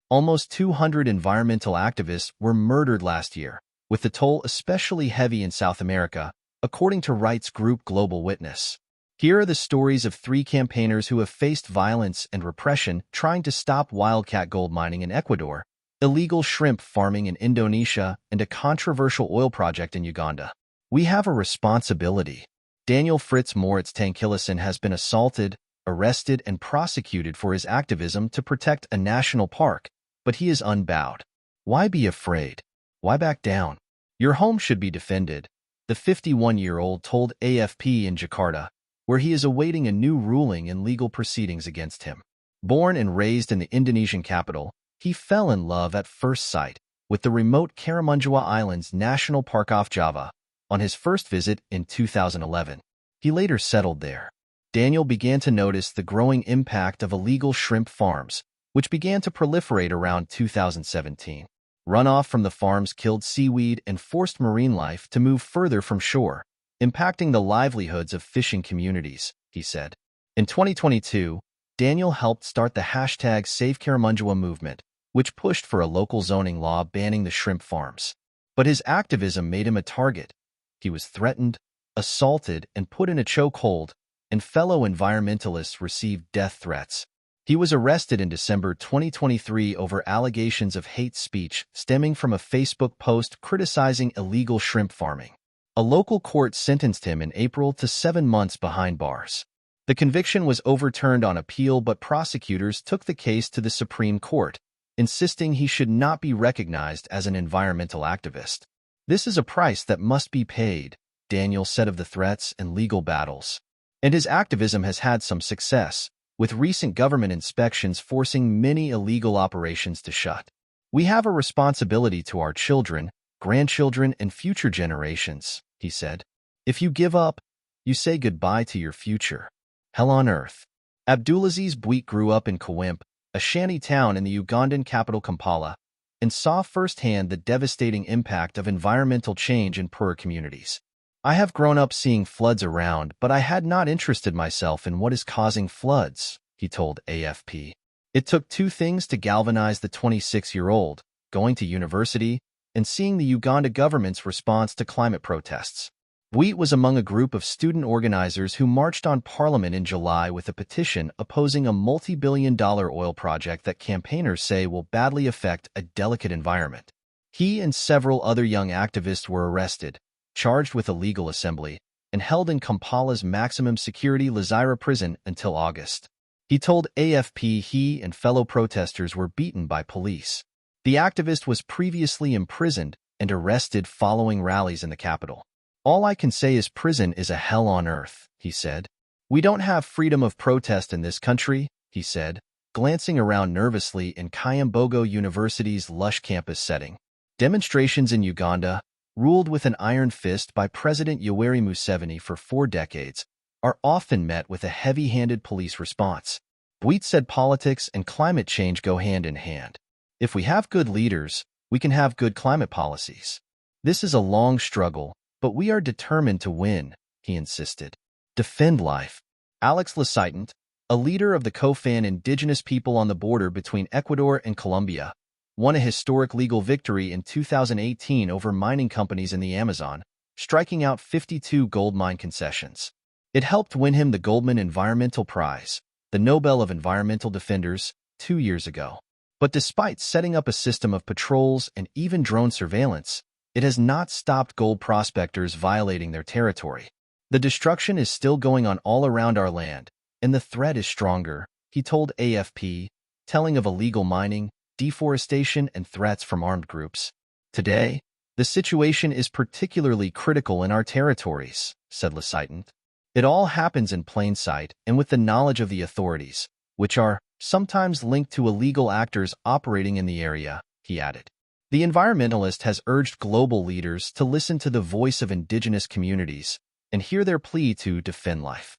Almost 200 environmental activists were murdered last year, with the toll especially heavy in South America, according to rights group Global Witness. Here are the stories of 3 campaigners who have faced violence and repression trying to stop wildcat gold mining in Ecuador, illegal shrimp farming in Indonesia, and a controversial oil project in Uganda. We have a responsibility. Daniel Fritz Moritz Tankillison has been assaulted, arrested, and prosecuted for his activism to protect a national park, but he is unbowed. Why be afraid? Why back down? Your home should be defended, the 51-year-old told AFP in Jakarta, where he is awaiting a new ruling in legal proceedings against him. Born and raised in the Indonesian capital, he fell in love at first sight with the remote Karimunjawa Islands National Park off Java on his first visit in 2011. He later settled there. Daniel began to notice the growing impact of illegal shrimp farms, which began to proliferate around 2017. Runoff from the farms killed seaweed and forced marine life to move further from shore, impacting the livelihoods of fishing communities, he said. In 2022, Daniel helped start the hashtag Save Karimunjawa movement, which pushed for a local zoning law banning the shrimp farms. But his activism made him a target. He was threatened, assaulted, and put in a chokehold, and fellow environmentalists received death threats. He was arrested in December 2023 over allegations of hate speech stemming from a Facebook post criticizing illegal shrimp farming. A local court sentenced him in April to 7 months behind bars. The conviction was overturned on appeal, but prosecutors took the case to the Supreme Court, insisting he should not be recognized as an environmental activist. This is a price that must be paid, Daniel said of the threats and legal battles. And his activism has had some success, with recent government inspections forcing many illegal operations to shut. We have a responsibility to our children, grandchildren, and future generations, he said. If you give up, you say goodbye to your future. Hell on earth. Abdulaziz Bouit grew up in Kawempe, a shanty town in the Ugandan capital Kampala, and saw firsthand the devastating impact of environmental change in poor communities. I have grown up seeing floods around, but I had not interested myself in what is causing floods, he told AFP. It took 2 things to galvanize the 26-year-old, going to university and seeing the Uganda government's response to climate protests. Bouit was among a group of student organizers who marched on Parliament in July with a petition opposing a multi-billion-dollar oil project that campaigners say will badly affect a delicate environment. He and several other young activists were arrested, charged with illegal assembly, and held in Kampala's maximum security Lizira prison until August. He told AFP he and fellow protesters were beaten by police. The activist was previously imprisoned and arrested following rallies in the capital. All I can say is prison is a hell on earth, he said. We don't have freedom of protest in this country, he said, glancing around nervously in Kyambogo University's lush campus setting. Demonstrations in Uganda, ruled with an iron fist by President Yoweri Museveni for 4 decades, are often met with a heavy-handed police response. Bouit said politics and climate change go hand in hand. If we have good leaders, we can have good climate policies. This is a long struggle, but we are determined to win, he insisted. Defend life. Alex Lasaitant, a leader of the Kofan indigenous people on the border between Ecuador and Colombia, won a historic legal victory in 2018 over mining companies in the Amazon, striking out 52 gold mine concessions. It helped win him the Goldman Environmental Prize, the Nobel of Environmental Defenders, 2 years ago. But despite setting up a system of patrols and even drone surveillance, it has not stopped gold prospectors violating their territory. The destruction is still going on all around our land, and the threat is stronger, he told AFP, telling of illegal mining, deforestation, and threats from armed groups. Today, the situation is particularly critical in our territories, said Lasaitant. It all happens in plain sight and with the knowledge of the authorities, which are sometimes linked to illegal actors operating in the area, he added. The environmentalist has urged global leaders to listen to the voice of indigenous communities and hear their plea to defend life.